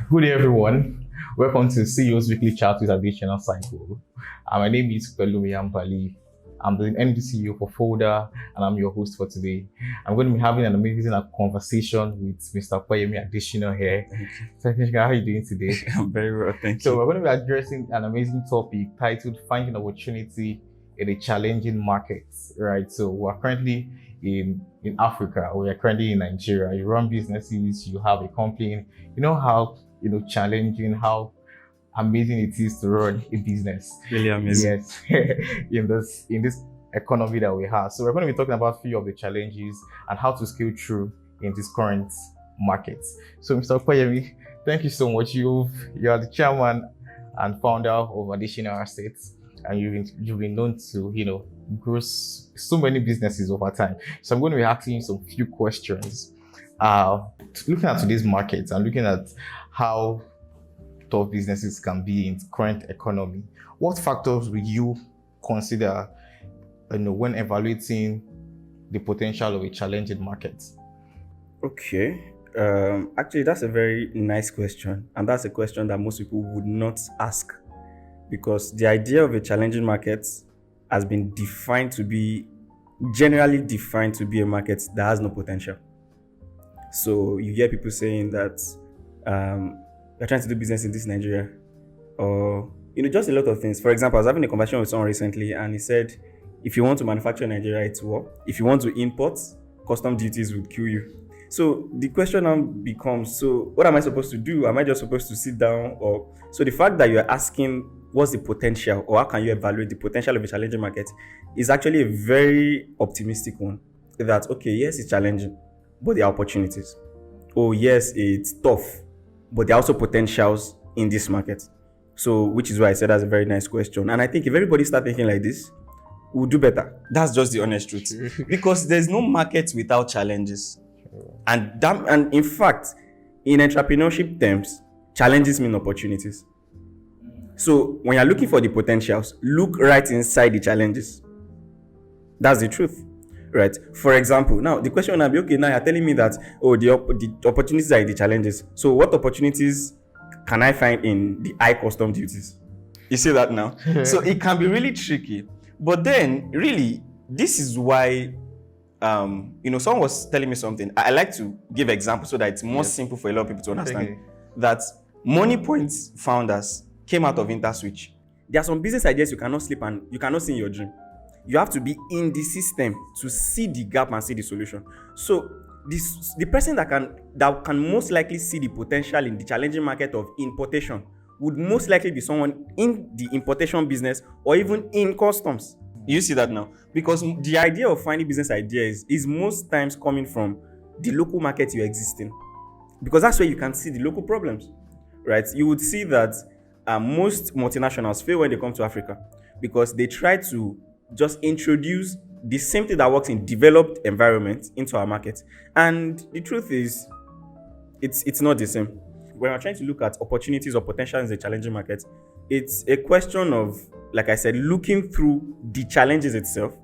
Good day, everyone. Welcome to CEO's Weekly Chat with Adesina Circle. My name is Pelumi Ampali. I'm the MD CEO for Folder, and I'm your host for today. I'm going to be having an amazing conversation with Mr. Koyemi Adesina here. Thank you. So, how are you doing today? I'm very well, thank So, you. we're going to be addressing an amazing topic titled Finding Opportunity in a Challenging Market, right? So, we're currently in Africa, we are currently in Nigeria. You run businesses, you have a company, you know how challenging, how amazing it is to run a business. Really amazing. Yes, in this economy that we have. So we're going to be talking about a few of the challenges and how to scale through in this current market. So Mr. Koyemi, thank you so much. You are the chairman and founder of Adesina Assets, and you've been known to grow so many businesses over time. So I'm going to be asking you some few questions. Looking at today's market and looking at how tough businesses can be in current economy, what factors will you consider when evaluating the potential of a challenging market? Okay. Actually, that's a very nice question, and that's a question that most people would not ask, because the idea of a challenging market has been generally defined to be a market that has no potential. So you hear people saying that they're trying to do business in this Nigeria, or just a lot of things. For example, I was having a conversation with someone recently, and he said, if you want to manufacture in Nigeria, it's war. If you want to import, custom duties would kill you. So the question now becomes, so what am I supposed to do? Am I just supposed to sit down? Or so the fact that you're asking what's the potential, or how can you evaluate the potential of a challenging market, is actually a very optimistic one. That, okay, yes, it's challenging, but there are opportunities. Oh, yes, it's tough, but there are also potentials in this market. So, which is why I said that's a very nice question. And I think if everybody start thinking like this, we'll do better. That's just the honest truth. Because there's no market without challenges. And in fact, in entrepreneurship terms, challenges mean opportunities. So when you're looking for the potentials, look right inside the challenges. That's the truth. Right. For example, now the question will be, okay, now you're telling me that, the opportunities are in the challenges. So what opportunities can I find in the high custom duties? You see that now? So it can be really tricky. But then, really, this is why, someone was telling me something. I like to give examples so that it's more simple for a lot of people to understand. That Money Point's founders came out of InterSwitch. There are some business ideas you cannot sleep and you cannot see in your dream. You have to be in the system to see the gap and see the solution. So the person that can most likely see the potential in the challenging market of importation would most likely be someone in the importation business or even in customs. You see that now? Because the idea of finding business ideas is most times coming from the local market you exist in. Because that's where you can see the local problems, right? You would see that most multinationals fail when they come to Africa because they try to just introduce the same thing that works in developed environments into our market. And the truth is, it's not the same. When we're trying to look at opportunities or potential in the challenging market, it's a question of, like I said, looking through the challenges itself,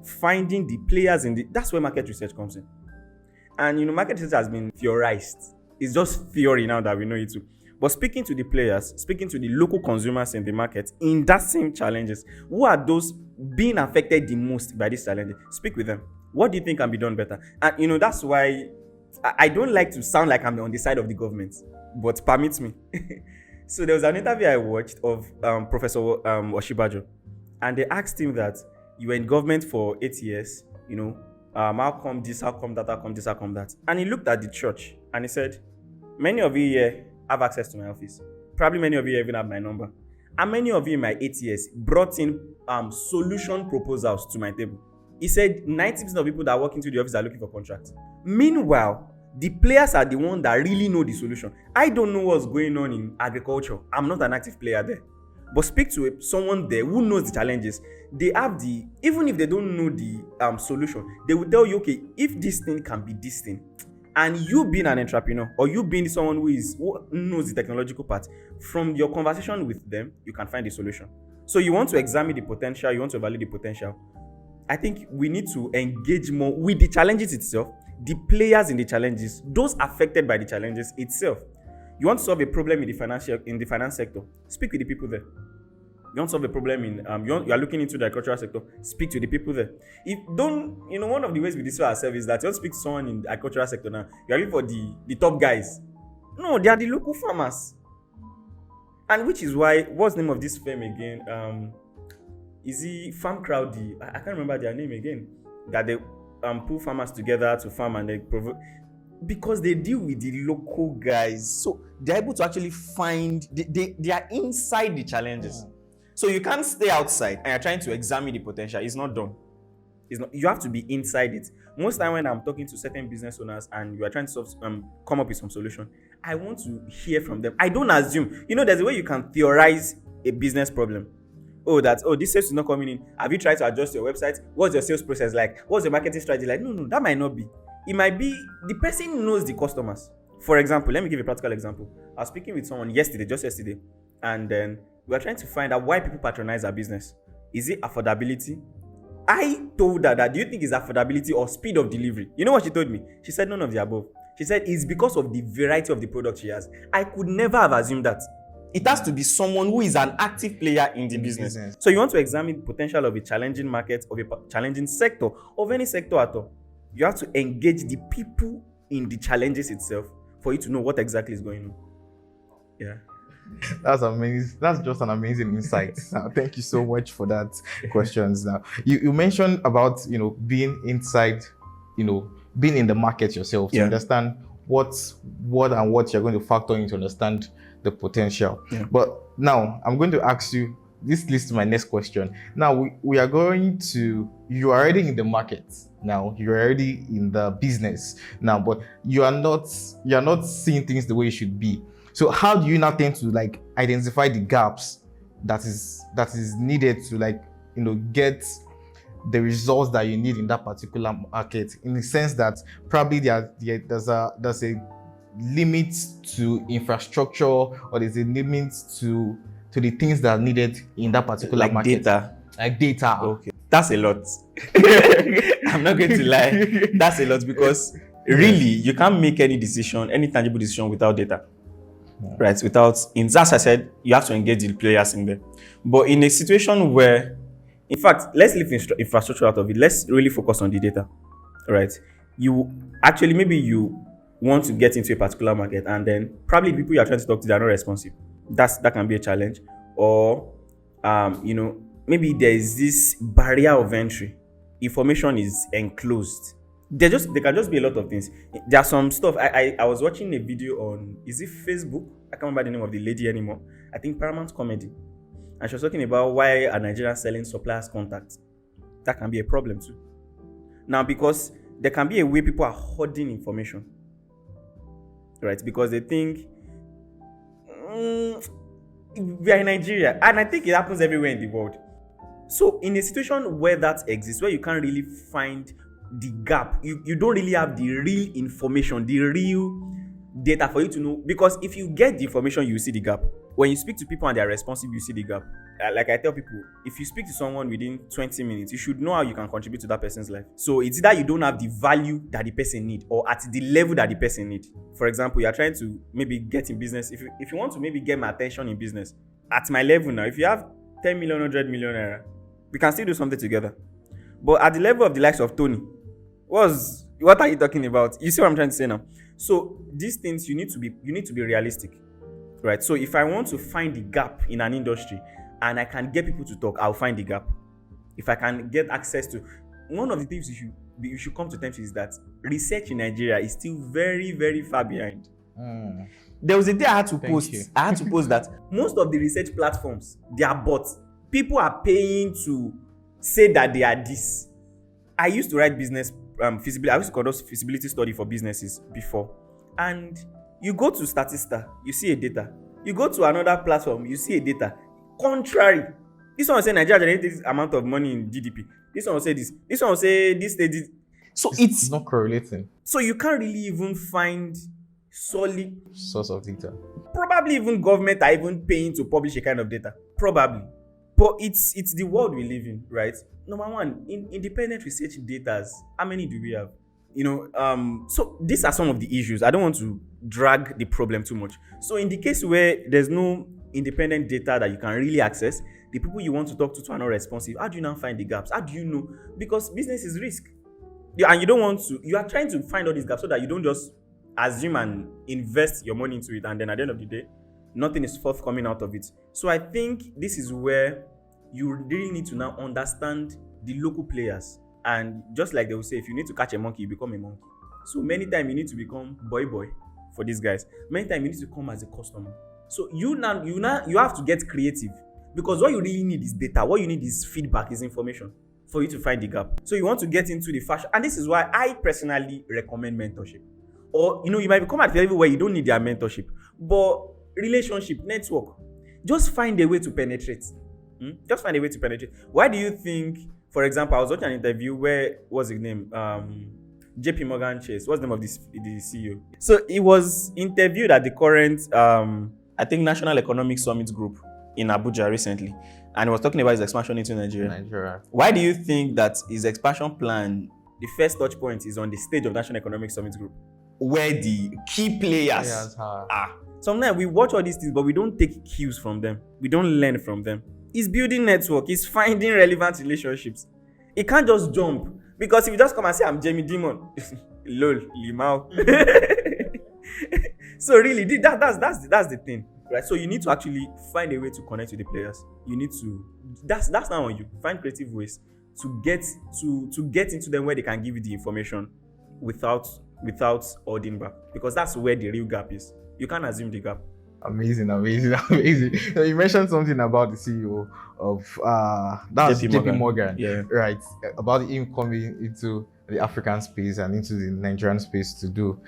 finding the players that's where market research comes in. And market research has been theorized. It's just theory now that we know it too. But speaking to the players, speaking to the local consumers in the market, in that same challenges, who are those being affected the most by this challenge? Speak with them. What do you think can be done better? And that's why I don't like to sound like I'm on the side of the government, but permit me. So there was an interview I watched of Professor Oshibajo, and they asked him that you were in government for 8 years, how come this, how come that, how come this, how come that? And he looked at the church and he said, many of you here have access to my office. Probably many of you even have my number. And many of you in my 8 years brought in solution proposals to my table. He said 90% of people that walk into the office are looking for contracts. Meanwhile, the players are the ones that really know the solution. I don't know what's going on in agriculture. I'm not an active player there. But speak to someone there who knows the challenges. They have even if they don't know the solution, they will tell you, okay, if this thing can be this thing, and you being an entrepreneur or you being someone who knows the technological part, from your conversation with them, you can find the solution. So you want to examine the potential, you want to evaluate the potential. I think we need to engage more with the challenges itself, the players in the challenges, those affected by the challenges itself. You want to solve a problem in the finance sector, speak with the people there. You want to solve a problem in you are looking into the agricultural sector, speak to the people there. If don't one of the ways we destroy ourselves is that you don't speak to someone in the agricultural sector now. You are looking for the top guys. No, they are the local farmers. And which is why, what's the name of this firm again? Is it Farm Crowdy? I can't remember their name again. That they pull farmers together to farm and they because they deal with the local guys. So they're able to actually find, they are inside the challenges. So you can't stay outside and you're trying to examine the potential. It's not done. It's not. You have to be inside it. Most time when I'm talking to certain business owners and you are trying to come up with some solution, I want to hear from them. I don't assume. There's a way you can theorize a business problem. This sales is not coming in. Have you tried to adjust your website? What's your sales process like? What's your marketing strategy like? No, that might not be. It might be the person knows the customers. For example, let me give a practical example. I was speaking with someone just yesterday, and then we are trying to find out why people patronize our business. Is it affordability? I told her that, do you think it's affordability or speed of delivery? You know what she told me? She said none of the above. She said it's because of the variety of the product she has. I could never have assumed that. It has to be someone who is an active player in the business. So you want to examine the potential of a challenging market, of a challenging sector, of any sector at all. You have to engage the people in the challenges itself for you to know what exactly is going on. Yeah. That's amazing. That's just an amazing insight. Thank you so much for that questions. Now, you mentioned about being inside, being in the market yourself to understand what you're going to factor in to understand the potential. Yeah. But now I'm going to ask you. This leads to my next question. Now we are going to. You are already in the market. Now you're already in the business. Now, but you are not seeing things the way you should be. So how do you now tend to identify the gaps that is needed to get the results that you need in that particular market? In the sense that probably there's a limit to infrastructure, or there's a limit to the things that are needed in that particular market. Data. Okay. That's a lot. I'm not going to lie. That's a lot because really you can't make any tangible decision without data. Right, as I said, you have to engage the players in there. But in a situation where, in fact, let's leave infrastructure out of it. Let's really focus on the data, right? Maybe you want to get into a particular market, and then probably the people you are trying to talk to, they are not responsive. That can be a challenge. Or, maybe there is this barrier of entry. Information is enclosed. There can just be a lot of things. There's some stuff. I was watching a video on, is it Facebook? I can't remember the name of the lady anymore. I think Paramount Comedy. And she was talking about why a Nigerian selling suppliers contacts. That can be a problem too. Now, because there can be a way people are hoarding information. Right? Because they think, we are in Nigeria. And I think it happens everywhere in the world. So in a situation where that exists, where you can't really find the gap, you don't really have the real information, the real data for you to know. Because if you get the information, you see the gap. When you speak to people and they're responsive, you see the gap. Like I tell people, if you speak to someone within 20 minutes, you should know how you can contribute to that person's life. So it's either you don't have the value that the person needs, or at the level that the person needs. For example, you are trying to maybe get in business. If you want to maybe get my attention in business, at my level now, if you have 10 million, 100 million naira, we can still do something together. But at the level of the likes of Tony, what are you talking about? You see what I'm trying to say now? So these things, you need to be realistic, right? So if I want to find the gap in an industry and I can get people to talk, I'll find the gap. If I can get access to, one of the things you should come to terms with is that research in Nigeria is still very, very far behind. There was a day I had to post that most of the research platforms, they are bots. People are paying to say that they are this. I used to write business feasibility. I used to conduct feasibility study for businesses before. And you go to Statista, you see a data. You go to another platform, you see a data. Contrary. This one will say Nigeria generates this amount of money in GDP. This one will say this. This one will say this. So it's not correlating. So you can't really even find solid source of data. Probably even government are even paying to publish a kind of data. Probably. But it's the world we live in, right? Number one, in independent research data, how many do we have? So these are some of the issues. I don't want to drag the problem too much. So in the case where there's no independent data that you can really access, the people you want to talk to are not responsive. How do you now find the gaps? How do you know? Because business is risk. And you don't want to, you are trying to find all these gaps so that you don't just assume and invest your money into it, and then at the end of the day, nothing is forthcoming out of it. So I think this is where you really need to now understand the local players. And just like they will say, if you need to catch a monkey, you become a monkey. So many times you need to become boy for these guys. Many times you need to come as a customer. So you have to get creative, because what you really need is data. What you need is feedback, is information for you to find the gap. So you want to get into the fashion, and this is why I personally recommend mentorship. Or you might become at a level where you don't need their mentorship, but relationship, network, just find a way to penetrate. Just find a way to penetrate. Why do you think, for example, I was watching an interview where, what's his name? JP Morgan Chase. What's the name of the CEO? So he was interviewed at the current, I think, National Economic Summit Group in Abuja recently. And he was talking about his expansion into Nigeria. Why do you think that his expansion plan, the first touch point, is on the stage of National Economic Summit Group, where the key players are? Sometimes we watch all these things, but we don't take cues from them. We don't learn from them. He's building network. He's finding relevant relationships. He can't just jump. Because if you just come and say, I'm Jamie Dimon, lol, limao. So really, that's the thing, right? So you need to actually find a way to connect with the players. You need to, that's not on you. Find creative ways to get into them where they can give you the information without holding back. Because that's where the real gap is. You can't assume the gap. Amazing. So you mentioned something about the CEO of that's JP Morgan, yeah, right? About him coming into the African space and into the Nigerian space to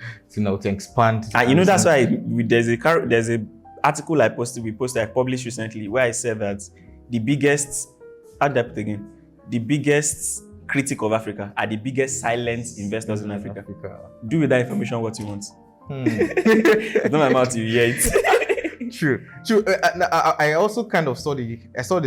expand. And that's why there's a article I published recently where I said that the biggest critic of Africa are the biggest silent investors in Africa. Do with that information what you want. It's not my mouth, you hear it. True. I also kind of saw the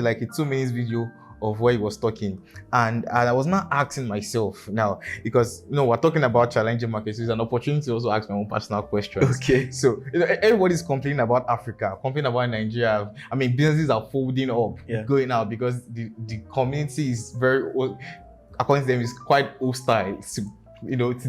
like a 2 minutes video of where he was talking, and I was not asking myself now, because we're talking about challenging markets. It's an opportunity to also ask my own personal questions. Okay. So everybody's complaining about Africa, complaining about Nigeria. I mean, businesses are folding up, going out, because the community is very, according to them, is quite hostile to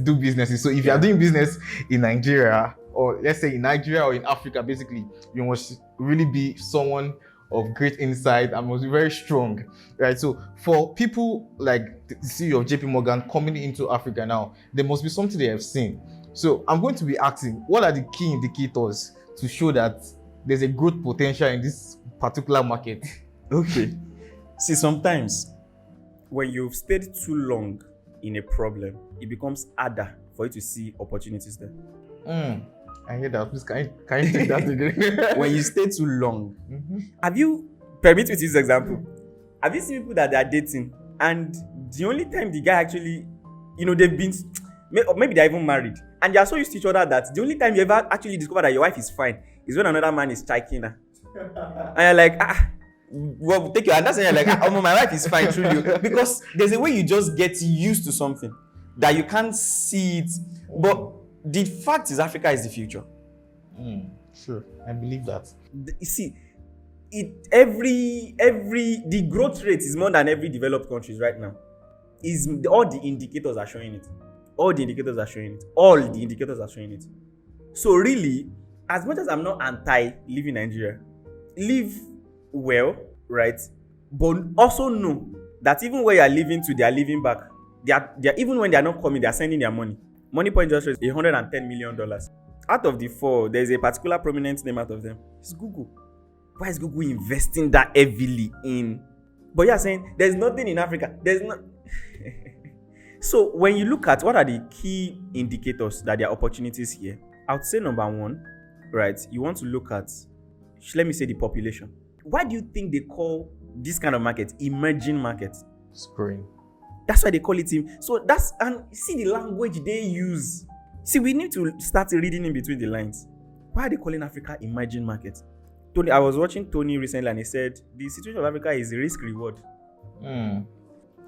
do businesses. So if you are doing business in Nigeria, or let's say in Nigeria or in Africa, basically, you must really be someone of great insight and must be very strong, right? So for people like the CEO of JP Morgan coming into Africa now, there must be something they have seen. So I'm going to be asking, what are the key indicators to show that there's a growth potential in this particular market? Okay. See, sometimes when you've stayed too long in a problem, it becomes harder for you to see opportunities there. I hear that. Please, can you take that again? When you stay too long, permit me to use example. Have you seen people that they are dating, and the only time the guy actually, they've been, maybe they're even married, and they are so used to each other that the only time you ever actually discover that your wife is fine is when another man is striking her. And you're like, well, take your hand. That's when you're like, my wife is fine, truly. Because there's a way you just get used to something that you can't see it. But the fact is, Africa is the future. Sure, I believe that. You see, the growth rate is more than every developed countries right now. All the indicators are showing it. All the indicators are showing it. So really, as much as I'm not anti-living Nigeria, live well, right? But also know that even where you are living to, they are living back. They are even when they are not coming, they are sending their money. Money Point just raised $110 million. Out of the 4, there is a particular prominent name out of them. It's Google. Why is Google investing that heavily in? But you are saying there's nothing in Africa. There's not. So when you look at what are the key indicators that there are opportunities here, I would say number 1, right? You want to look at, let me say, the population. Why do you think they call this kind of market emerging markets? Spring. That's why they call it him. So and see the language they use. See, we need to start reading in between the lines. Why are they calling Africa emerging market? I was watching Tony recently, and he said the situation of Africa is a risk reward. Mm.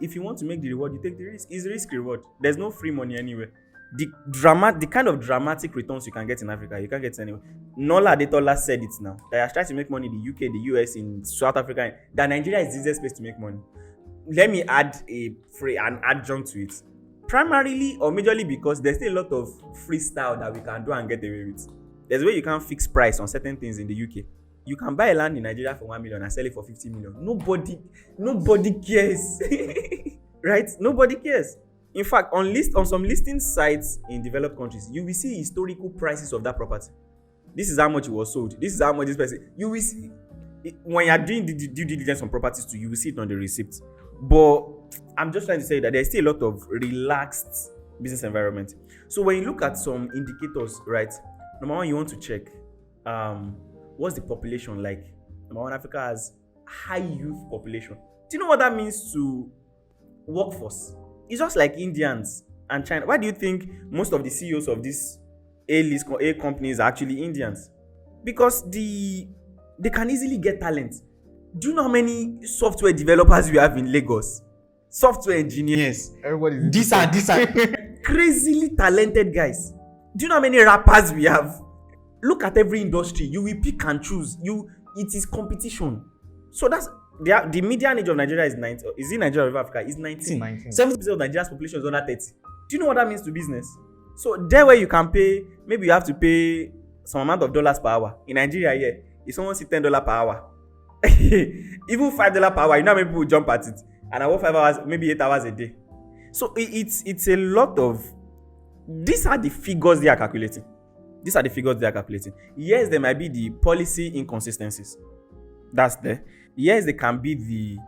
If you want to make the reward, you take the risk. It's risk reward. There's no free money anywhere. The kind of dramatic returns you can get in Africa, you can't get anywhere. Nola Adetola said it now. They are trying to make money in the UK, the US, in South Africa. That Nigeria is the easiest place to make money. Let me add an adjunct to it. Primarily or majorly because there's still a lot of freestyle that we can do and get away with. There's a way you can fix price on certain things in the UK. You can buy a land in Nigeria for 1 million and sell it for 50 million. Nobody cares. Right? Nobody cares. In fact, on some listing sites in developed countries, you will see historical prices of that property. This is how much it was sold. This is how much this person. You will see when you are doing the due diligence on properties too, you will see it on the receipt. But I'm just trying to say that there's still a lot of relaxed business environment. So when you look at some indicators, right? Number one, you want to check what's the population like. Number one, Africa has high youth population. Do you know what that means to workforce? It's just like Indians and China. Why do you think most of the CEOs of these A companies are actually Indians? Because they can easily get talent. Do you know how many software developers we have in Lagos? Software engineers. Everybody. These are crazily talented guys. Do you know how many rappers we have? Look at every industry. You will pick and choose. It is competition. So that's the median age of Nigeria is 19. Is it Nigeria or Africa? Is 19. 70% of Nigeria's population is under 30. Do you know what that means to business? So there where you can pay, maybe you have to pay some amount of dollars per hour. In Nigeria, yeah, if someone see $10 per hour, even $5 per hour, you know how many people jump at it. And I work 5 hours, maybe 8 hours a day. So it's a lot of. These are the figures they are calculating. Yes, there might be the policy inconsistencies. That's there. Yes, there can be the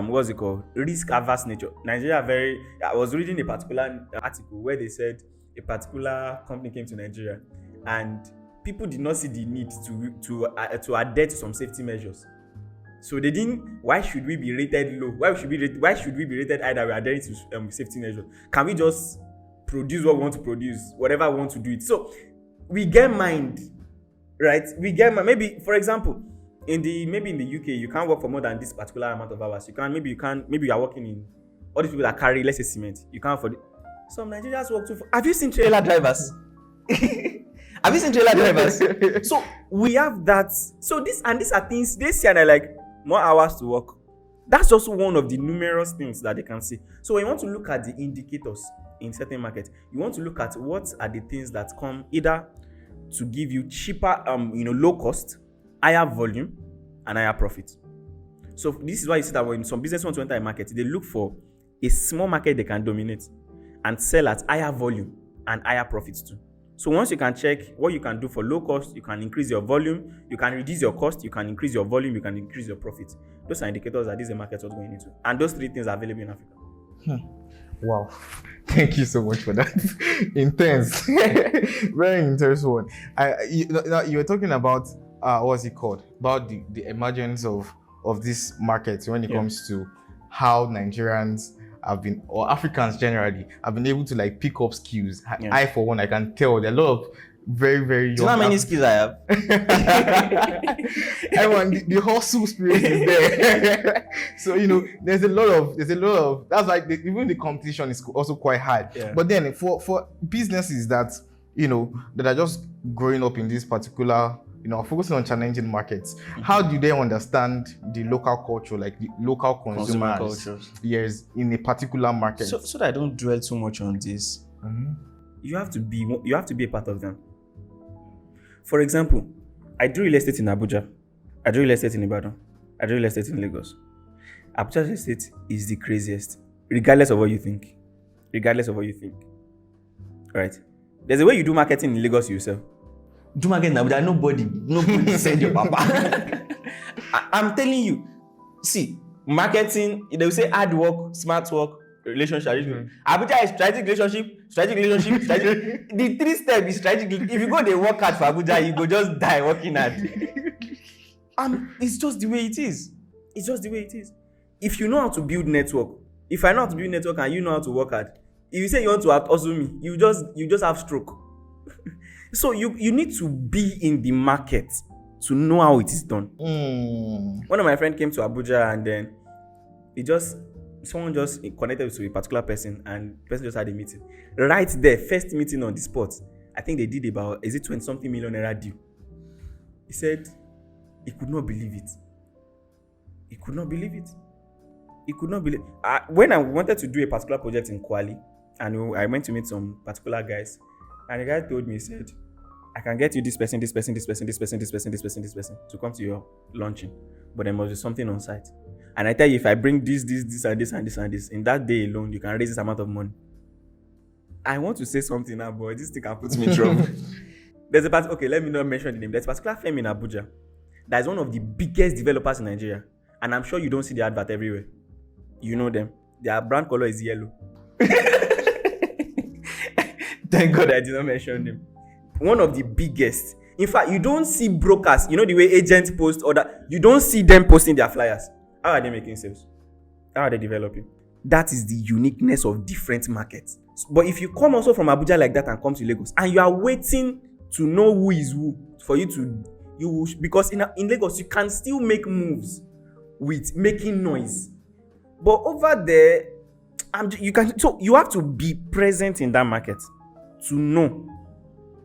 what's it called? Risk averse nature. Nigeria I was reading a particular article where they said a particular company came to Nigeria and people did not see the need to adhere to some safety measures. So they didn't. Why should we be rated low? Why should we be rated high that we are adhering to safety measures? Can we just produce what we want to produce, whatever we want to do it? So we get mind, right? Maybe, for example, in the UK, you can't work for more than this particular amount of hours. Maybe you are working in all these people that carry, let's say, cement. You can't afford it. Some Nigerians work too. Have you seen trailer drivers? So we have that. So these are things they see and they're like, more hours to work. That's also one of the numerous things that they can see. So when you want to look at the indicators in certain markets, you want to look at what are the things that come either to give you cheaper, low cost, higher volume, and higher profit. So this is why you see that when some business want to enter a market, they look for a small market they can dominate and sell at higher volume and higher profits too. So once you can check what you can do for low cost, you can increase your volume, you can reduce your cost, you can increase your volume, you can increase your profit. Those are indicators that this is a market what's going into. And those 3 things are available in Africa. Wow. Thank you so much for that. Intense. Very intense one. You were talking about, what's it called? About the emergence of this market when it comes to how Nigerians have been, or Africans generally, have been able to like pick up skills. Yeah. I, for one, I can tell there are a lot of very, very young. Do you know how many skills I have? Everyone, the hustle spirit is there. So there's a lot of. That's why even the competition is also quite hard. Yeah. But then for businesses that that are just growing up in this particular, focusing on challenging markets, how do they understand the local culture, like the local consumer cultures? Yes, in a particular market. So that I don't dwell too much on this. Mm-hmm. You have to be a part of them. For example, I do real estate in Abuja. I do real estate in Ibadan. I do real estate in Lagos. Abuja real estate is the craziest, regardless of what you think. Right? There's a way you do marketing in Lagos yourself. Do marketing in Abuja, nobody send your papa. I'm telling you. See, marketing, they will say hard work, smart work, relationship. Abuja is strategic relationship. The 3 steps is strategic. If you go they work hard for Abuja, you go just die working hard. It's just the way it is. If you know how to build network, if I know how to build network and you know how to work hard, if you say you want to out-hustle me, you just have stroke. So you need to be in the market to know how it is done. One of my friends came to Abuja and then he just someone just connected to a particular person and the person just had a meeting. Right there, first meeting on the spot, I think they did about, is it 20 something million naira deal? He said he could not believe it. He could not believe it. He could not believe when I wanted to do a particular project in Kuala, and I went to meet some particular guys, and the guy told me, he said, I can get you this person to come to your launching, but there must be something on site. And I tell you, if I bring this, and this, in that day alone, you can raise this amount of money. I want to say something now, but this thing can put me in trouble. There's a okay, let me not mention the name. There's a particular firm in Abuja that is one of the biggest developers in Nigeria, and I'm sure you don't see the advert everywhere. You know them. Their brand color is yellow. Thank God I did not mention them. One of the biggest. In fact, you don't see brokers. You know the way agents post or that. You don't see them posting their flyers. How are they making sales? How are they developing? That is the uniqueness of different markets. But if you come also from Abuja like that and come to Lagos and you are waiting to know who is who for you to, because in Lagos you can still make moves with making noise. But over there, you have to be present in that market to know,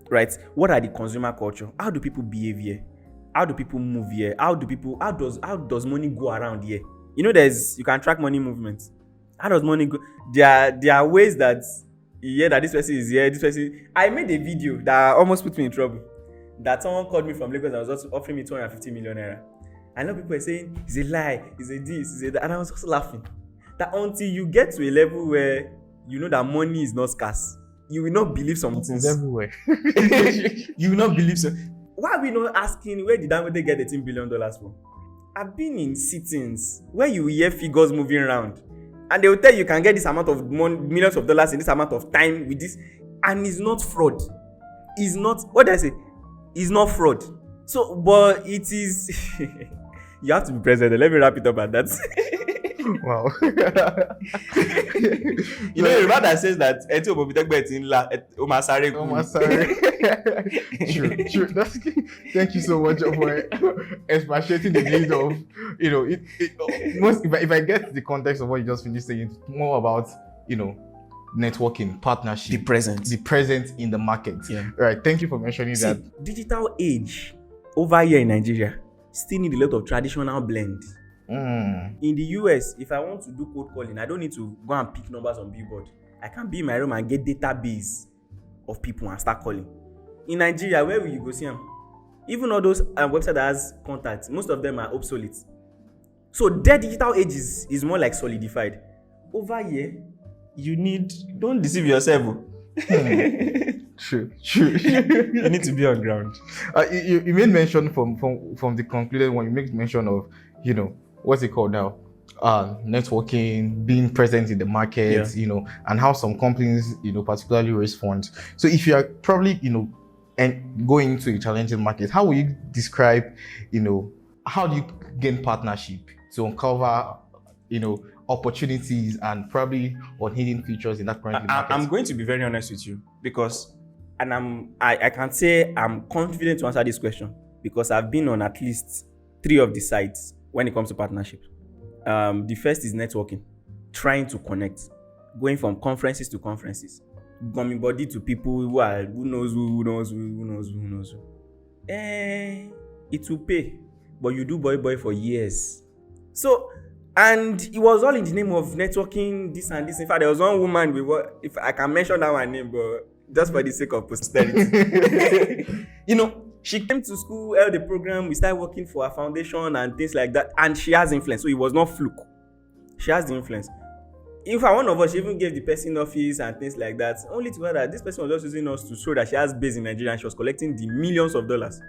right? What are the consumer culture? How do people behave here? How do people move here? How does money go around here? You know, you can track money movements. How does money go? There are ways that that this person is here, this person. I made a video that almost put me in trouble. That someone called me from Lagos and was also offering me 250 million naira. I know people are saying it's a lie, it's a this, it's a that, and I was just laughing. That until you get to a level where you know that money is not scarce, you will not believe some things. It's everywhere. You will not believe so. Why are we not asking where did Dangote get $18 billion from? I've been in sittings where you hear figures moving around, and they will tell you can get this amount of millions of dollars in this amount of time with this, and it's not fraud. It's not, what did I say? It's not fraud. So, but it is. You have to be present. Let me wrap it up at that. Wow. You know, Yoruba that says that True. Thank you so much for expatiating the needs of, if I get the context of what you just finished saying, it's more about, networking, partnership, the present in the market. Yeah. Right. Thank you for mentioning that. Digital age over here in Nigeria still need a lot of traditional blend. In the US, if I want to do cold calling, I don't need to go and pick numbers on billboard. I can be in my room and get database of people and start calling. In Nigeria, where will you go see them? Even all those websites that has contacts, most of them are obsolete. So their digital age is more like solidified. Over here, don't deceive yourself. True. You need to be on ground. You made mention from the concluded one. You made mention of, what's it called now? Networking, being present in the market, and how some companies, particularly raise funds. So if you are probably, and going into a challenging market, how will you describe, how do you gain partnership to uncover, opportunities and probably on hidden features in that current market? I'm going to be very honest with you because, and I can say I'm confident to answer this question because I've been on at least 3 of the sites when it comes to partnership. The first is networking, trying to connect, going from conferences to conferences, gumming body to people who knows who. It will pay, but you do boy for years. So, and it was all in the name of networking, this and this. In fact, there was one woman, if I can mention that one name, but just for the sake of posterity. She came to school, held the program, we started working for her foundation and things like that. And she has influence, so it was not fluke. She has the influence. In fact, one of us, she even gave the person office and things like that, only to her that this person was just using us to show that she has base in Nigeria and she was collecting the millions of dollars.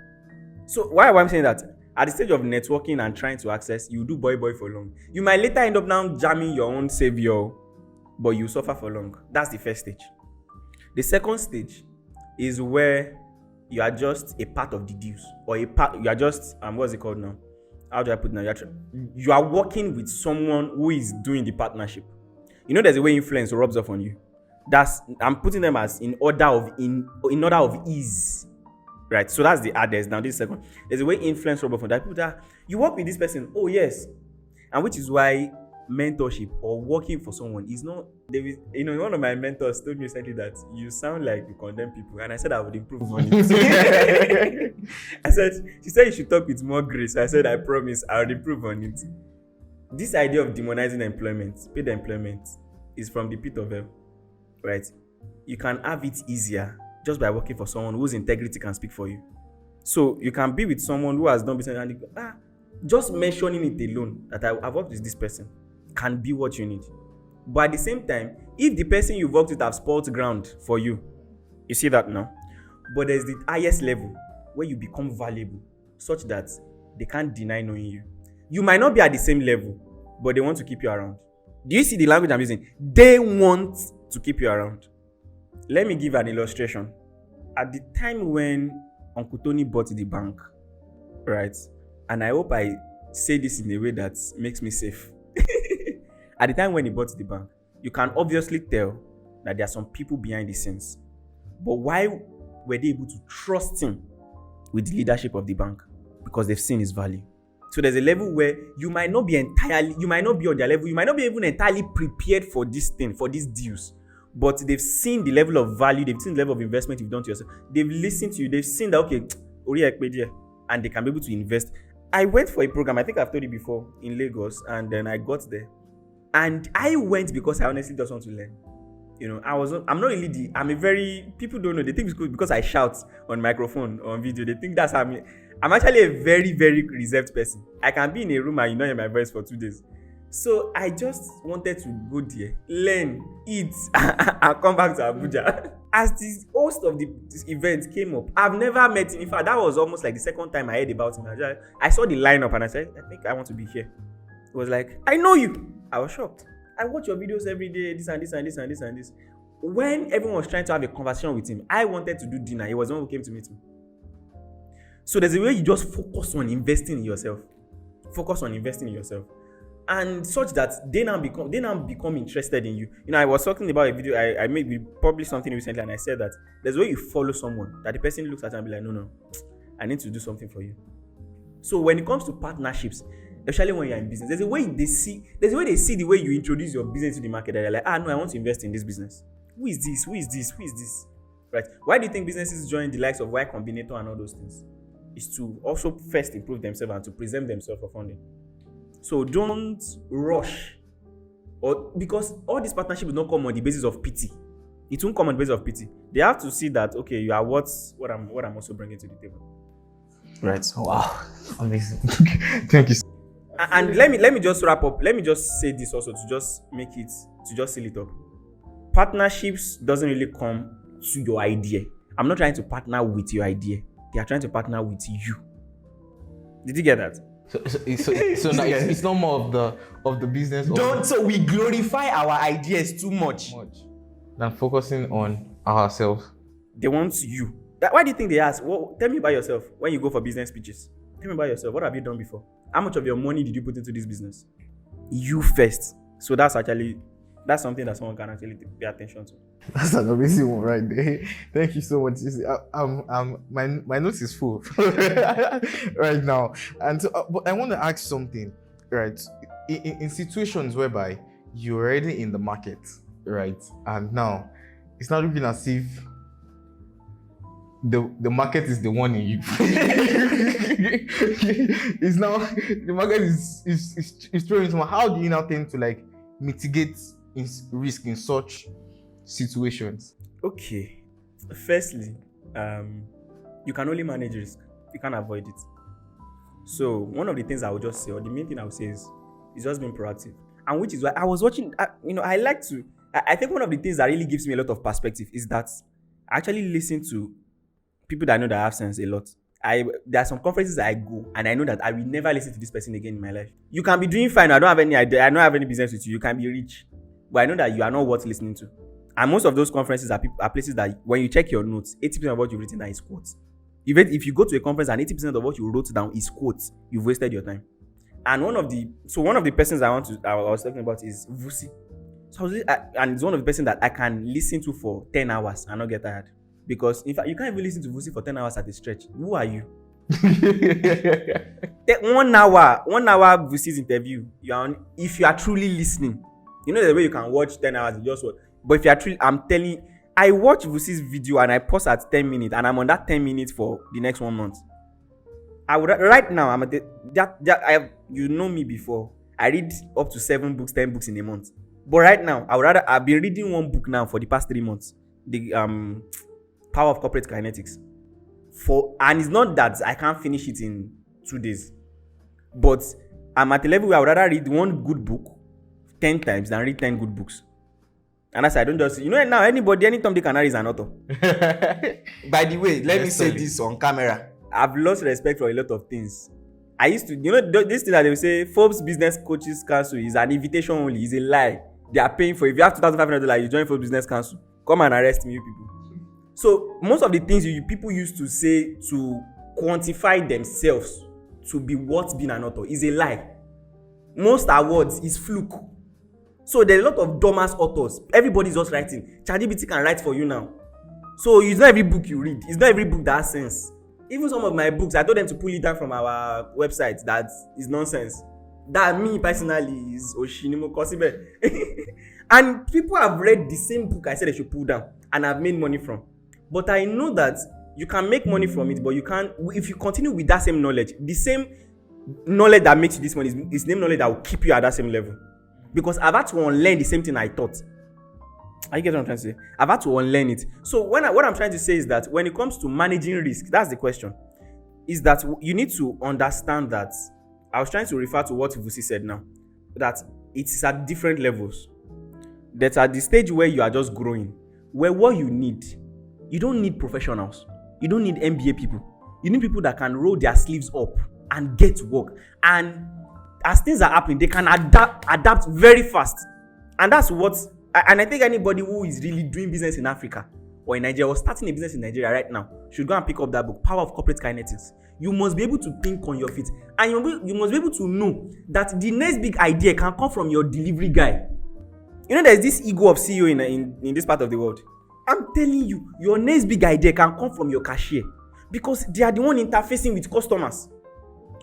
So why am I saying that? At the stage of networking and trying to access, you do boy for long. You might later end up now jamming your own savior, but you suffer for long. That's the first stage. The second stage is where you are just a part of the deals, or you are just what's it called now? How do I put it now? You are working with someone who is doing the partnership. There's a way influence rubs off on you. I'm putting them as in order of ease, right? So that's the others. Now this second, there's a way influence rubs off on that. People that you work with this person, oh yes, and which is why mentorship or working for someone is not. There is, one of my mentors told me recently that you sound like you condemn people, and I said I would improve on it. She said you should talk with more grace. I said I promise I would improve on it. This idea of demonizing employment, paid employment, is from the pit of hell, right? You can have it easier just by working for someone whose integrity can speak for you. So you can be with someone who has done business and you go, just mentioning it alone that I've worked with this person can be what you need. But at the same time, if the person you've worked with have spoiled ground for you, you see that now. But there's the highest level where you become valuable such that they can't deny knowing you. You might not be at the same level, but they want to keep you around. Do you see the language I'm using? They want to keep you around. Let me give an illustration. At the time when Uncle Tony bought the bank, right? And I hope I say this in a way that makes me safe. At the time when he bought the bank, you can obviously tell that there are some people behind the scenes. But why were they able to trust him with the leadership of the bank? Because they've seen his value. So there's a level where you might not be on their level, you might not be even entirely prepared for this thing, for these deals. But they've seen the level of value, they've seen the level of investment you've done to yourself. They've listened to you, they've seen that, okay, and they can be able to invest. I went for a program, I think I've told you before, in Lagos, and then I got there. And I went because I honestly just want to learn. People don't know, they think it's cool because I shout on microphone, on video, they think that's how I'm actually a very, very reserved person. I can be in a room and you not hear my voice for 2 days. So I just wanted to go there, learn, eat, and come back to Abuja. As the host of this event came up, I've never met him. In fact, that was almost like the second time I heard about him. I saw the lineup and I said, I think I want to be here. It was like, I know you. I was shocked. I watch your videos every day, this and this and this and this and this. When everyone was trying to have a conversation with him, I wanted to do dinner. He was the one who came to meet me. So there's a way you just focus on investing in yourself. And such that they now become interested in you. I was talking about a video we published something recently, and I said that there's a way you follow someone that the person looks at and be like, no, I need to do something for you. So when it comes to partnerships, especially when you're in business, there's a way they see the way you introduce your business to the market. They're like, no, I want to invest in this business. Who is this? Right? Why do you think businesses join the likes of Y Combinator and all those things? Is to also first improve themselves and to present themselves for funding. So don't rush, because all this partnership will not come on the basis of pity. It won't come on the basis of pity. They have to see that, okay, you are what I'm also bringing to the table. Right. Wow, amazing. Thank you. And let me just wrap up. Let me just say this also to just seal it up. Partnerships doesn't really come to your idea. I'm not trying to partner with your idea. They are trying to partner with you. Did you get that? So now it's not more of the business. So we glorify our ideas too much than focusing on ourselves. They want you. Why do you think they ask? Well, tell me about yourself when you go for business pitches. Tell me about yourself. What have you done before? How much of your money did you put into this business? You first. So that's something that someone can actually pay attention to. That's an amazing one right there. Thank you so much. My notes is full right now, and so, but I want to ask something. Right, in situations whereby you're already in the market, right, and now it's not looking as if the market is the one in you. It's now the market is throwing someone. How do you now tend to mitigate risk in such situations? Okay, firstly, you can only manage risk. You can't avoid it. So one of the things I would just say, or the main thing I would say, is just being proactive. And which is why I was watching. I think one of the things that really gives me a lot of perspective is that I actually listen to people that I know that have sense a lot. There are some conferences that I go and I know that I will never listen to this person again in my life. You can be doing fine. I don't have any idea. I don't have any business with you. You can be rich, but I know that you are not worth listening to. And most of those conferences are places that when you check your notes, 80% of what you've written down is quotes. If you go to a conference and 80% of what you wrote down is quotes, you've wasted your time. And one of the persons I was talking about is Vusi. And it's one of the persons that I can listen to for 10 hours and not get tired. Because in fact, you can't even listen to Vusi for 10 hours at a stretch. Who are you? One hour VC's interview. If you are truly listening, the way you can watch 10 hours, you just watch. But if you are truly, I'm telling you, I watch VC's video and I pause at 10 minutes, and I'm on that 10 minutes for the next 1 month. I would right now. You know me before. I read up to 7 books, 10 books in a month. But right now, I've been reading 1 book now for the past 3 months. The Power of Corporate Kinetics. And it's not that I can't finish it in 2 days, but I'm at a level where I would rather read 1 good book 10 times than read 10 good books. And that's I don't just now anytime they can is an author. By the way, let me say this on camera. I've lost respect for a lot of things. I used to, this thing that they will say, Forbes Business Coaches Council is an invitation only. Is a lie. They are paying for it. If you have $2,500, you join Forbes Business Council. Come and arrest me, you people. So most of the things people used to say to quantify themselves to be what's being an author is a lie. Most awards is fluke. So there are a lot of dumbass authors. Everybody's just writing. ChatGPT can write for you now. So it's not every book you read. It's not every book that has sense. Even some of my books, I told them to pull it down from our website. That is nonsense. That me personally is Oshinimo Kosibe. And people have read the same book I said they should pull down and have made money from. But I know that you can make money from it, but you can't if you continue with that same knowledge. The same knowledge that makes you this money is the same knowledge that will keep you at that same level. Because I've had to unlearn the same thing I thought. Are you getting what I'm trying to say? I've had to unlearn it. So what I'm trying to say is that when it comes to managing risk, that's the question. Is that you need to understand that I was trying to refer to what Vusi said now. That it is at different levels. That's at the stage where you are just growing. Where what you don't need professionals. You don't need MBA people. You need people that can roll their sleeves up and get to work. And as things are happening, they can adapt very fast. And that's what, and I think anybody who is really doing business in Africa or in Nigeria or starting a business in Nigeria right now should go and pick up that book, Power of Corporate Kinetics. You must be able to think on your feet. And you must be able to know that the next big idea can come from your delivery guy. There's this ego of CEO in this part of the world. I'm telling you, your next big idea can come from your cashier because they are the one interfacing with customers.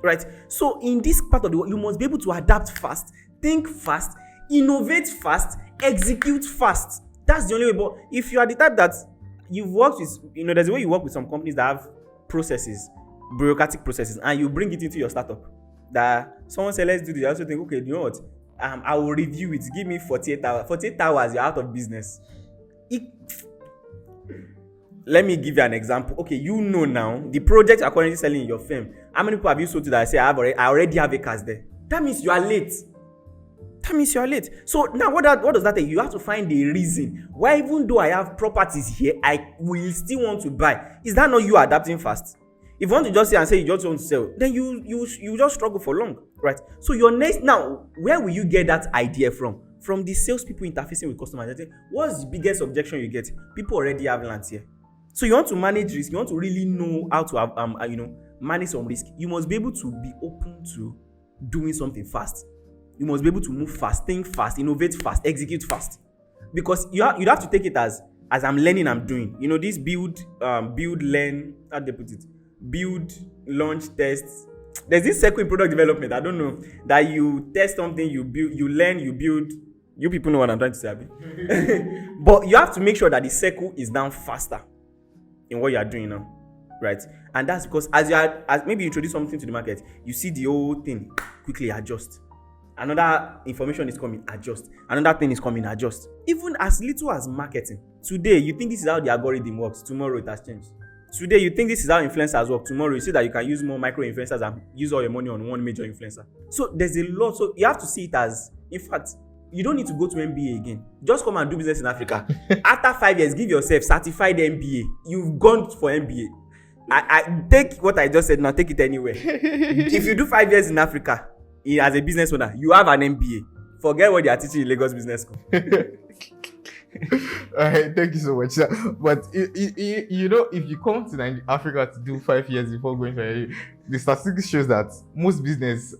Right? So in this part of the world, you must be able to adapt fast, think fast, innovate fast, execute fast. That's the only way. But if you are the type that you've worked with, there's a way you work with some companies that have processes, bureaucratic processes, and you bring it into your startup. That someone said, let's do this. I also think, okay, you know what? I will review it. Give me 48 hours. 48 hours, you're out of business. Let me give you an example. Okay, now the project are currently selling in your firm. How many people have you sold to that I say I already have acres there? That means you are late. So now what does that take? You have to find a reason why, even though I have properties here, I will still want to buy. Is that not you adapting fast? If you want to just say and say you just want to sell, then you just struggle for long, right? So your next now, where will you get that idea from? From the salespeople interfacing with customers. What's the biggest objection you get? People already have lands here. So you want to manage risk. You want to really know how to have, manage some risk. You must be able to be open to doing something fast. You must be able to move fast, think fast, innovate fast, execute fast. Because you'd have to take it as I'm learning, I'm doing. This build, learn, how do they put it? Build, launch, test. There's this circle in product development. I don't know. That you test something, you build, you learn, you build. You people know what I'm trying to say, Abi. But you have to make sure that the circle is down faster in what you are doing now, right? And that's because as maybe you introduce something to the market, you see the whole thing quickly adjust. Another information is coming, adjust. Another thing is coming, adjust. Even as little as marketing. Today, you think this is how the algorithm works. Tomorrow, it has changed. Today, you think this is how influencers work. Tomorrow, you see that you can use more micro influencers and use all your money on one major influencer. So there's a lot. So you have to see it as, in fact, you don't need to go to MBA again. Just come and do business in Africa. After 5 years, give yourself certified MBA. You've gone for MBA. I take what I just said now, take it anywhere. If you do 5 years in Africa as a business owner, you have an MBA. Forget what they are teaching in Lagos Business School. All right, thank you so much. But if you come to Africa to do 5 years before going to the statistics shows that most business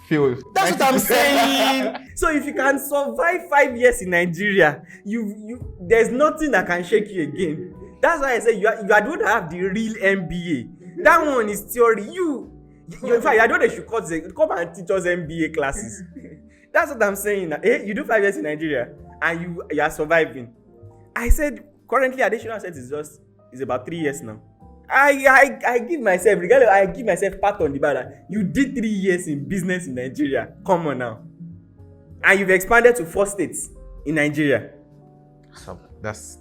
fail. That's what I'm saying. So if you can survive 5 years in Nigeria, there's nothing that can shake you again. That's why I say you are the one that have the real MBA. That one is theory. In fact, I know they should come and teach us MBA classes. That's what I'm saying. You do 5 years in Nigeria and you are surviving. I said currently Adesina Circle is about 3 years now. I give myself, regardless, I give myself pat on the back. You did 3 years in business in Nigeria. Come on now. And you've expanded to 4 states in Nigeria. So that's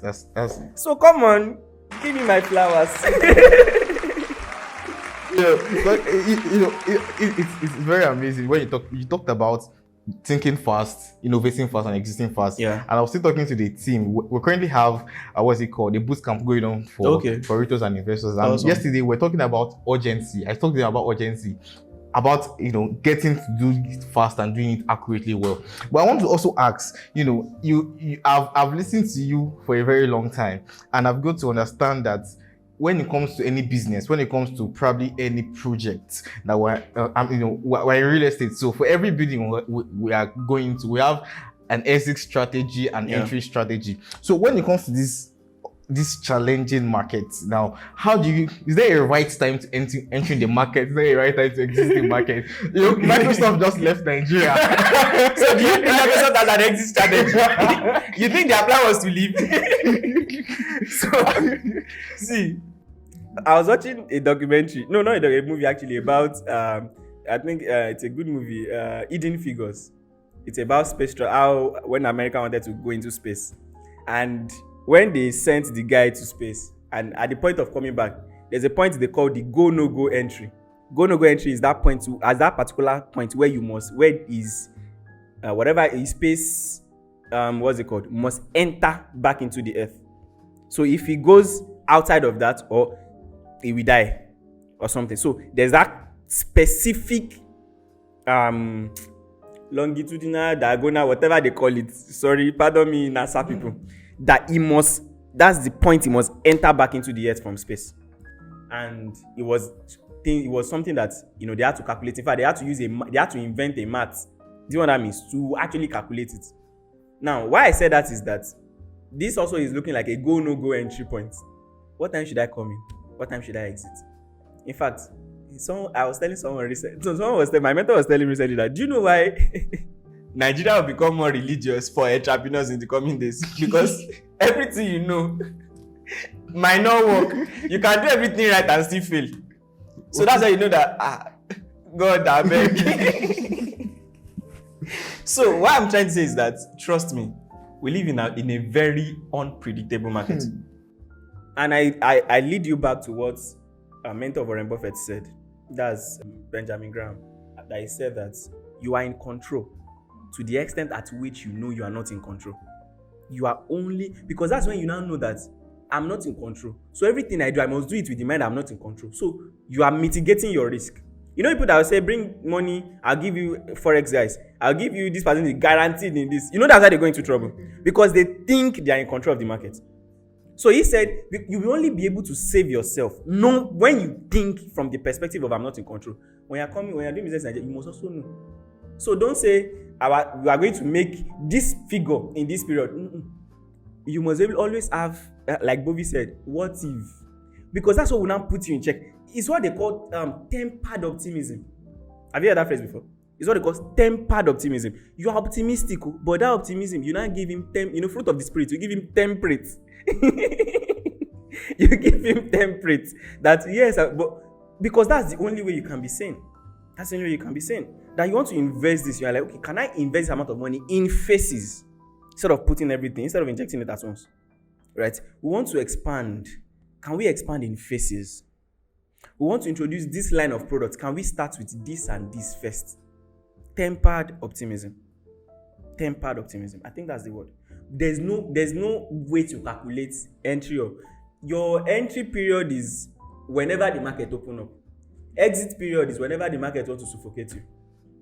So come on, give me my flowers. but it's very amazing when you talked about thinking fast, innovating fast, and existing fast. Yeah. And I was still talking to the team. We currently have what's it called, the boot camp going on for retailers and investors. And awesome. Yesterday we were talking about urgency. I talked to them about urgency, about getting to do it fast and doing it accurately well. But I want to also ask, I've listened to you for a very long time, and I've got to understand that when it comes to any business, when it comes to probably any project that we're in real estate. So for every building we are going to, we have an exit strategy and entry strategy. So when it comes to this challenging market now, is there a right time to enter the market? Is there a right time to exit the market? Microsoft just left Nigeria. So do you think Microsoft has an exit strategy? You think their plan was to leave? So see, I was watching a documentary. No, not a movie actually, about I think it's a good movie, Hidden Figures. It's about space travel, how when America wanted to go into space, and when they sent the guy to space, and at the point of coming back, there's a point they call the go no go entry. Go no go entry is that point that particular point where whatever is space, what's it called, must enter back into the earth. So if he goes outside of that, or he will die or something. So there's that specific longitudinal, diagonal, whatever they call it. Sorry, pardon me, NASA people. That's the point he must enter back into the earth from space. And it was something that they had to calculate. In fact, they had to invent a math. Do you know what that means? To actually calculate it. Now, why I said that is that this also is looking like a go no go entry point. What time should I come in? What time should I exit? In fact, I was telling someone recently. My mentor was telling me recently that, do you know why Nigeria will become more religious for entrepreneurs in the coming days? Because everything might not work. You can do everything right and still fail. So that's how you know that God, I beg. So what I'm trying to say is that, trust me, we live in a very unpredictable market. And I lead you back to what a mentor of Warren Buffett said. That's Benjamin Graham. That he said that you are in control to the extent at which you are not in control. You are only, because that's when you now know that I'm not in control. So everything I do, I must do it with the mind I'm not in control. So you are mitigating your risk. People that will say, bring money, I'll give you Forex guys, I'll give you this person guaranteed in this. That's why they go into trouble. Because they think they are in control of the market. So he said, you will only be able to save yourself when you think from the perspective of I'm not in control. When you're doing business in Nigeria, you must also know. So don't say, we are going to make this figure in this period. You must always have, like Bobby said, what if? Because that's what will now put you in check. It's what they call tempered optimism. Have you heard that phrase before? It's what they call tempered optimism. You are optimistic, but that optimism, you now give him fruit of the spirit. You give him temperate. You give him temperate. That yes, but because that's the only way you can be sane. That's the only way you can be sane. That you want to invest this, you are like, okay, can I invest this amount of money in phases instead of putting everything, instead of injecting it at once? Right? We want to expand. Can we expand in phases? We want to introduce this line of products. Can we start with this and this first? Tempered optimism. Tempered optimism. I think that's the word. There's no way to calculate entry. Your entry period is whenever the market open up. Exit period is whenever the market wants to suffocate you.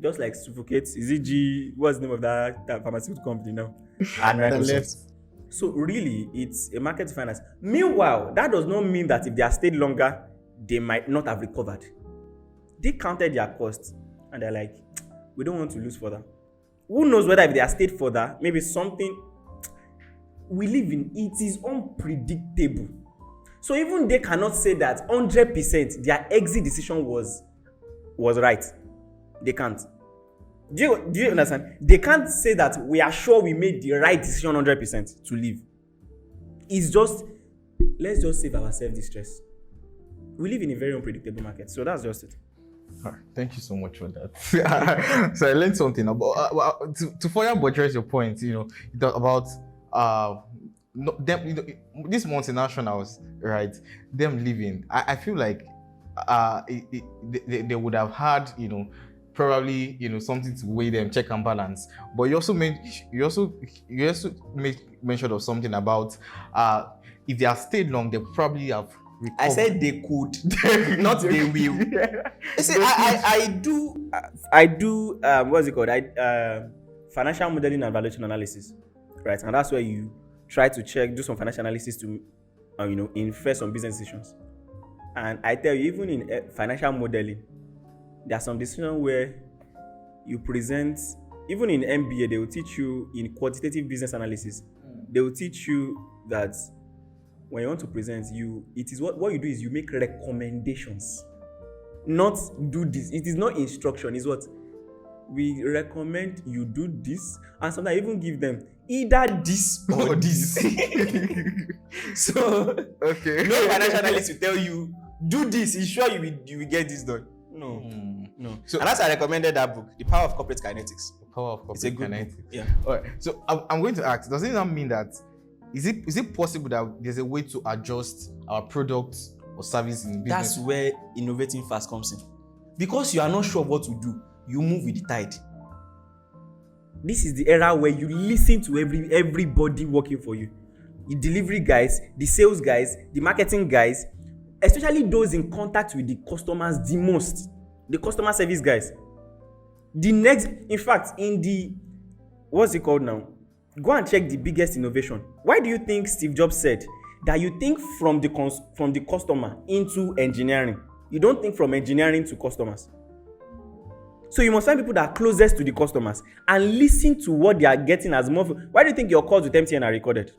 Just like suffocate, is it what's the name of that pharmaceutical company now? And Microsoft. So really, it's a market finance. Meanwhile, that does not mean that if they have stayed longer, they might not have recovered. They counted their costs and they're like, we don't want to lose further. Who knows whether if they have stayed further, maybe something we live in, it is unpredictable. So even they cannot say that 100% their exit decision was was right. They can't. Do you understand? They can't say that we are sure we made the right decision 100% to leave. It's just, let's just save ourselves the stress. We live in a very unpredictable market, so that's just it. All right, thank you so much for that. So I learned something about to further buttress your point. About them. These multinationals, right? Them living. I feel like they would have had probably something to weigh them, check and balance. But you also made mention of something about if they have stayed long, they probably have recovered. I said they could, not they will. You see, I do what's it called? Financial modeling and valuation analysis, right? And that's where you try to do some financial analysis to infer some business decisions. And I tell you, even in financial modeling, there are some decisions where you present, even in MBA, they will teach you in quantitative business analysis, they will teach you that when you want to present, it is what you do is you make recommendations, not do this. It is not instruction, it's what we recommend you do this, and sometimes even give them either this or this. So, okay. No financial analyst will tell you, do this, he's sure you will get this done. No. So, and that's why I recommended that book, The Power of Corporate Kinetics. The Power of Corporate Kinetics. Yeah. All right. So I'm going to ask, does it not mean that is it possible that there's a way to adjust our products or service in business? That's where innovating fast comes in. Because you are not sure what to do, you move with the tide. This is the era where you listen to everybody working for you. The delivery guys, the sales guys, the marketing guys, especially those in contact with the customers the most, the customer service guys. In fact, in the, what's it called now? Go and check the biggest innovation. Why do you think Steve Jobs said that you think from the customer into engineering? You don't think from engineering to customers. So you must find people that are closest to the customers and listen to what they are getting as more. Why do you think your calls with MTN are recorded?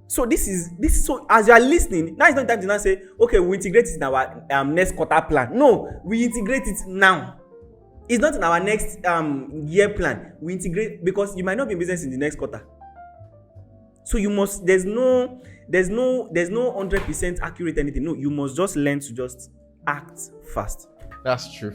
So this is so as you are listening, now it's not time to now say, okay, we integrate it in our next quarter plan. No, we integrate it now. It's not in our next year plan. We integrate because you might not be in business in the next quarter. So you must, there's no 100% accurate anything. No, you must just learn to just act fast. That's true.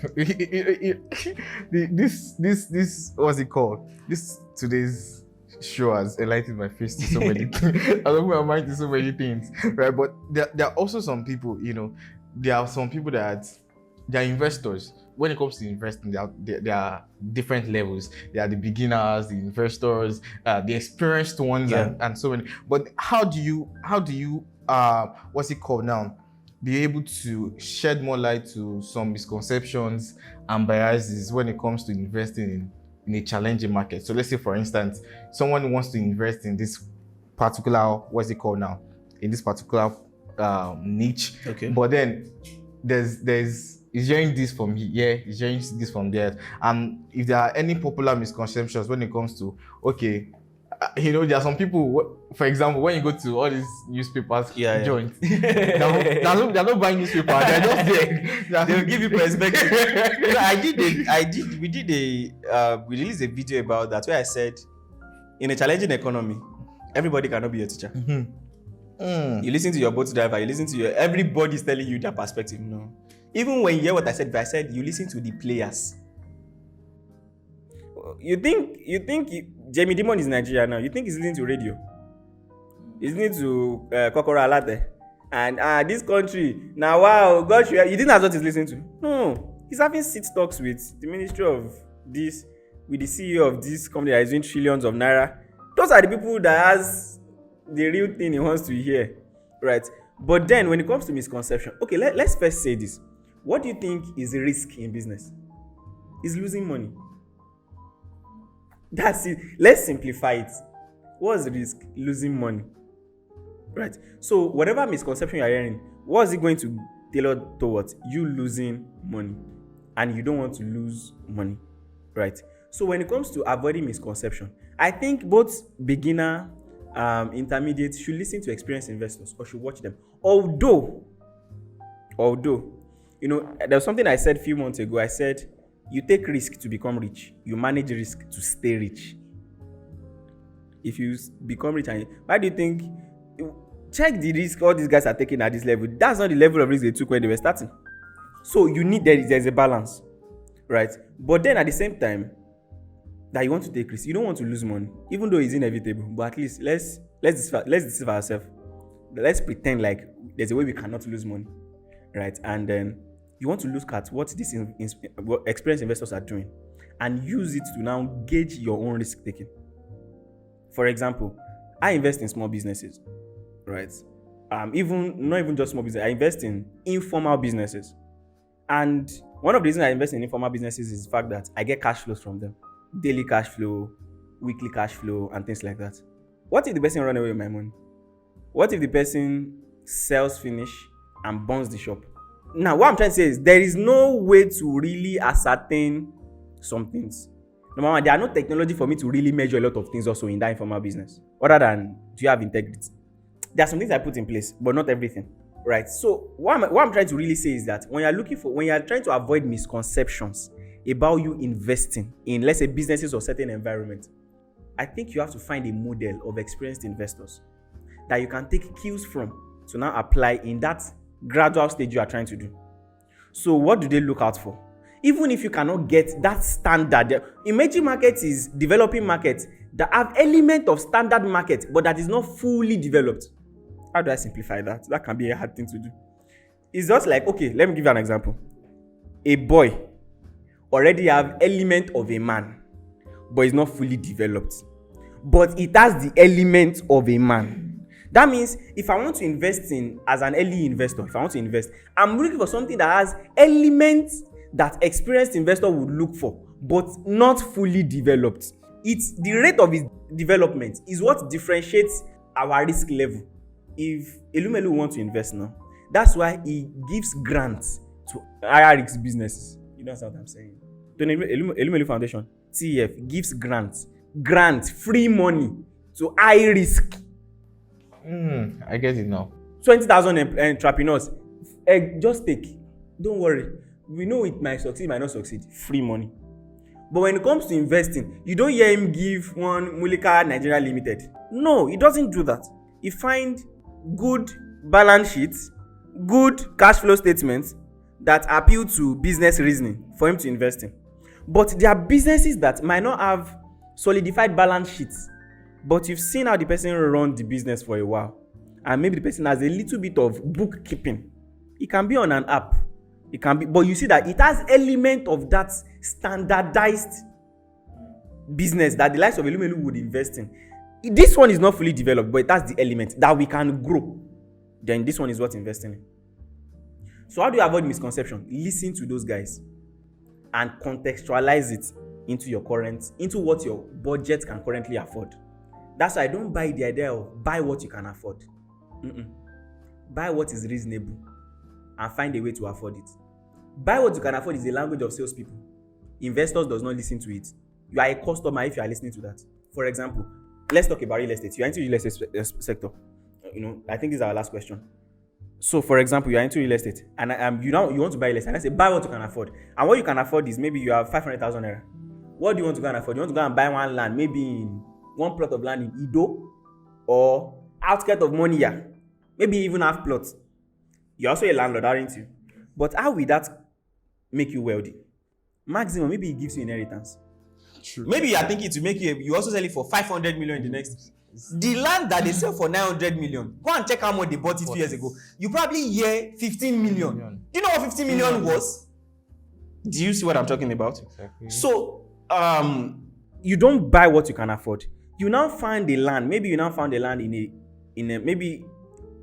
This what's it called? This today's show has enlightened my face to so many things. I opened my mind to so many things, right? But there are also some people, there are some people that they are investors. When it comes to investing, there are different levels. There are the beginners, the investors, the experienced ones, and so many. But how do you what's it called now? Be able to shed more light to some misconceptions and biases when it comes to investing in a challenging market. So let's say, for instance, someone wants to invest in this particular, what's it called now? In this particular niche. Okay. But then he's hearing this from here, he's hearing this from there. And if there are any popular misconceptions when it comes to, okay, there are some people, for example, when you go to all these newspapers joints, they're not buying newspapers, they're just there. They'll give you perspective. We released a video about that where I said, in a challenging economy, everybody cannot be a teacher. Mm-hmm. You listen to your boat driver, everybody's telling you their perspective. No. Even when you hear what I said, you listen to the players. You think Jamie Dimon is in Nigeria now? You think he's listening to radio? He's listening to Kokoro Alate? And this country, now wow, gosh, you think that's what he's listening to? No. He's having sit talks with the Ministry of this, with the CEO of this company that is doing trillions of naira. Those are the people that has the real thing he wants to hear, right? But then when it comes to misconception, okay, let's first say this. What do you think is the risk in business? Is losing money. That's it. Let's simplify it. What's the risk? Losing money. Right? So whatever misconception you're hearing, what is it going to tailor towards? You losing money. And you don't want to lose money. Right? So when it comes to avoiding misconception, I think both beginner, intermediate should listen to experienced investors or should watch them. Although There was something I said a few months ago. I said, you take risk to become rich. You manage risk to stay rich. If you become rich, why do you think? Check the risk all these guys are taking at this level. That's not the level of risk they took when they were starting. So there's a balance, right? But then at the same time, that you want to take risk, you don't want to lose money, even though it's inevitable. But at least let's deceive ourselves. Let's pretend like there's a way we cannot lose money, right? And then you want to look at what these experienced investors are doing and use it to now gauge your own risk taking. For example, I invest in small businesses, right? Not even just small business. I invest in informal businesses, and one of the reasons I invest in informal businesses is the fact that I get cash flows from them, daily cash flow, weekly cash flow, and things like that. What if the person run away with my money? What if the person sells finish and burns the shop? Now, what I'm trying to say is there is no way to really ascertain some things. Number one, there are no technology for me to really measure a lot of things also in that informal business, other than do you have integrity? There are some things I put in place, but not everything, right? So what I'm trying to really say is that when you're trying to avoid misconceptions about you investing in, let's say, businesses or certain environments, I think you have to find a model of experienced investors that you can take cues from to now apply in that gradual stage you are trying to do. So what do they look out for? Even if you cannot get that standard, emerging markets is developing markets that have element of standard market, but that is not fully developed. How do I simplify that? That can be a hard thing to do. It's just like, okay, let me give you an example. A boy already have element of a man, but it's not fully developed. But it has the element of a man. That means if I want to invest as an early investor, I'm looking for something that has elements that experienced investor would look for, but not fully developed. It's the rate of its development is what differentiates our risk level. If Elumelu wants to invest now, that's why he gives grants to higher risk businesses. You know what I'm saying? The Elumelu Foundation, TEF, gives grants, free money to high risk. I get it now. 20,000 entrepreneurs. Just take. Don't worry. We know it might succeed, might not succeed. Free money. But when it comes to investing, you don't hear him give one Mulika Nigeria Limited. No, he doesn't do that. He find good balance sheets, good cash flow statements that appeal to business reasoning for him to invest in. But there are businesses that might not have solidified balance sheets, but you've seen how the person run the business for a while, and maybe the person has a little bit of bookkeeping. It can be on an app. It can be, but you see that it has element of that standardized business that the likes of Elumelu would invest in. This one is not fully developed, but it has the element that we can grow. Then this one is worth investing in. So how do you avoid misconception? Listen to those guys and contextualize it into what your budget can currently afford. That's why I don't buy the idea of buy what you can afford. Buy what is reasonable and find a way to afford it. Buy what you can afford is the language of salespeople. Investors does not listen to it. You are a customer if you are listening to that. For example, let's talk about real estate. You are into real estate sector. I think this is our last question. So, for example, you are into real estate and you want to buy real estate. And I say buy what you can afford. And what you can afford is maybe you have 500,000 naira. What do you want to go and afford? You want to go and buy one land, maybe in one plot of land in Ido or outskirts of Monia, maybe even half plots. You're also a landlord, aren't you? But how will that make you wealthy? Maximum, maybe it gives you inheritance. True. Maybe you are thinking to make you also sell it for 500 million in the next. The land that they sell for 900 million, go and check how much they bought it 2 years ago. You probably hear 15 million. Do you know what 15 million was? Do you see what I'm talking about? Exactly. So, you don't buy what you can afford. You now find a land. Maybe you now found a land in a maybe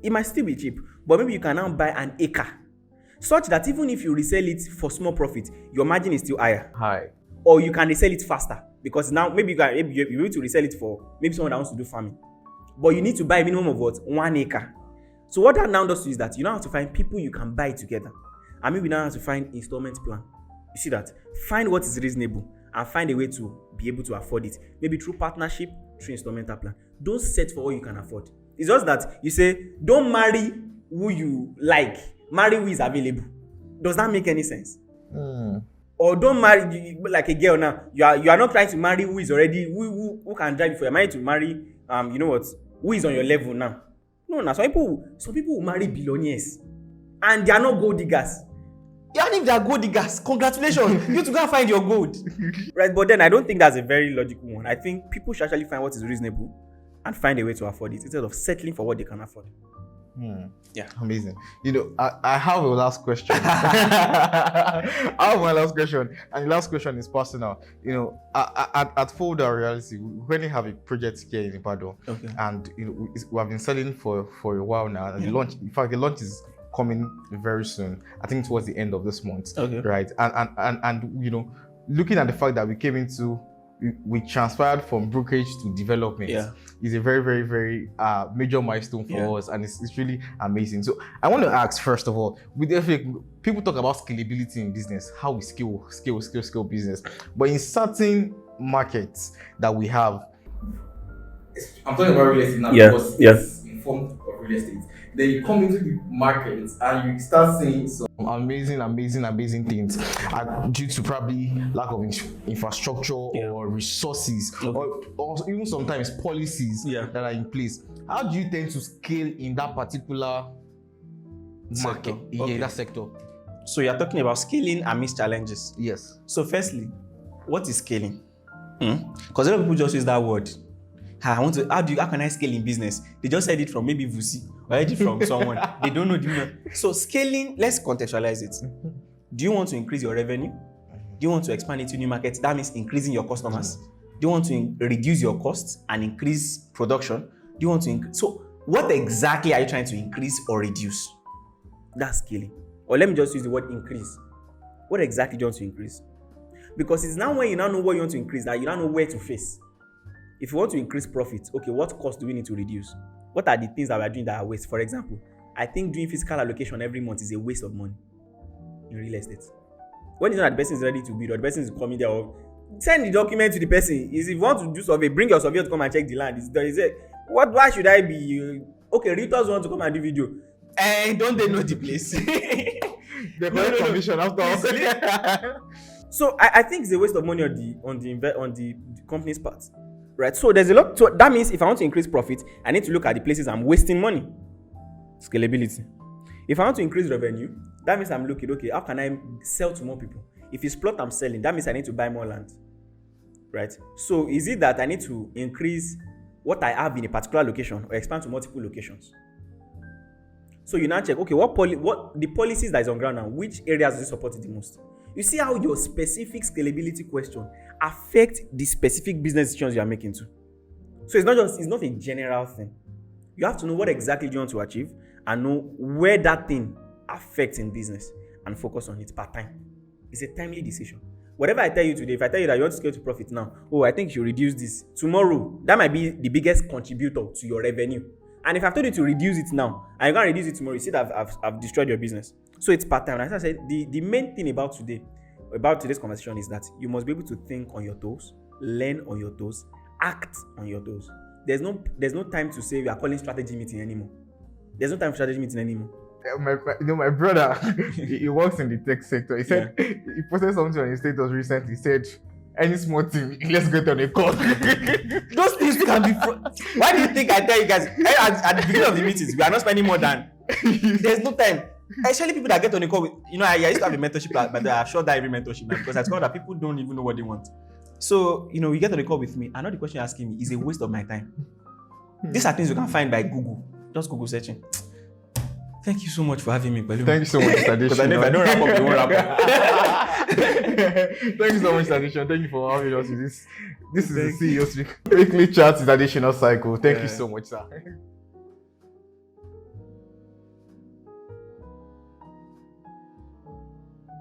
it might still be cheap, but maybe you can now buy an acre, such that even if you resell it for small profit, your margin is still high. Or you can resell it faster because now maybe you're able to resell it for maybe someone that wants to do farming, but you need to buy a minimum of 1 acre. So what that now does is that you now have to find people you can buy together, and maybe now have to find installment plan. You see that? Find what is reasonable and find a way to be able to afford it. Maybe through partnership, through installment plan. Don't set for what you can afford. It's just that you say, don't marry who you like, marry who is available. Does that make any sense? Hmm. Or don't marry like a girl now. You are not trying to marry who is already who can drive you. You're married to marry you know what, who is on your level now. No, now some people will marry billionaires and they are not gold diggers. Even if they are gold diggers, congratulations. You to go and find your gold. Right, but then I don't think that's a very logical one. I think people should actually find what is reasonable and find a way to afford it instead of settling for what they can afford. Yeah, amazing. I have a last question. I have my last question, and the last question is personal. At Folder Reality, we currently have a project here in Ibadan, Okay. and we have been selling for a while now. And the launch is coming very soon. I think towards the end of this month. Okay. Right, and looking at the fact that we transferred from brokerage to development is a very, very, very major milestone for us, and it's really amazing. So I want to ask, first of all, people talk about scalability in business, how we scale business, but in certain markets that we have, I'm talking about real estate now because it's informed of real estate. Then you come into the market and you start seeing some amazing things due to probably lack of infrastructure or resources or even sometimes policies that are in place. How do you tend to scale in that particular market? That sector. So you're talking about scaling amidst challenges. Yes. So firstly, what is scaling? Because a lot of people just use that word. How can I scale in business? They just said it from maybe Vusi or heard it from someone. They don't know the meaning. So scaling, let's contextualize it. Do you want to increase your revenue? Do you want to expand into new markets? That means increasing your customers. Do you want to reduce your costs and increase production? Do you want to so what exactly are you trying to increase or reduce? That's scaling. Or let me just use the word increase. What exactly do you want to increase? Because it's now when you now know what you want to increase that you now know where to face. If you want to increase profits, okay, what cost do we need to reduce? What are the things that we are doing that are waste? For example, I think doing physical allocation every month is a waste of money in real estate. When you know that the person is ready to bid or the person is coming there, or send the document to the person. If you want to do survey, bring your surveyor to come and check the land. Why should I be? Okay, realtors want to come and do video. And don't they know the place? The correct commission after all. So I think it's a waste of money on the company's part. Right, so there's a lot. So that means if I want to increase profit, I need to look at the places I'm wasting money. Scalability. If I want to increase revenue, that means I'm looking, okay, how can I sell to more people? If it's plot I'm selling, that means I need to buy more land. Right? So is it that I need to increase what I have in a particular location or expand to multiple locations? So you now check, okay, what the policies that is on ground now, which areas do you support it the most? You see how your specific scalability question affect the specific business decisions you are making too. So it's not a general thing. You have to know what exactly you want to achieve and know where that thing affects in business and focus on it part time. It's a timely decision. Whatever I tell you today, if I tell you that you want to scale to profit now, I think you reduce this. Tomorrow, that might be the biggest contributor to your revenue. And if I've told you to reduce it now, and you're going to reduce it tomorrow, you see that I've destroyed your business. So it's part-time. As I said, the main thing about today's conversation is that you must be able to think on your toes, learn on your toes, act on your toes. There's no time to say we are calling strategy meeting anymore. There's no time for strategy meeting anymore. My brother, he works in the tech sector. He said he posted something on his status recently. He said, any small thing, let's get on a call. Those things can be. Why do you think I tell you guys at the beginning of the meetings we are not spending more than? There's no time. Especially people that get on a call with, I used to have a mentorship, but I shut down every mentorship now because I discovered that people don't even know what they want. So, you get on a call with me, I know the question you're asking me is a waste of my time. These are things you can find by Google. Just Google searching. Thank you so much for having me. Thank you so much, Adesina. Because I don't wrap up, you won't wrap up. Thank you so much, Adesina. Thank you for having us with this. This is the CEO's weekly chat with Adesina Circle. Thank you so much, sir.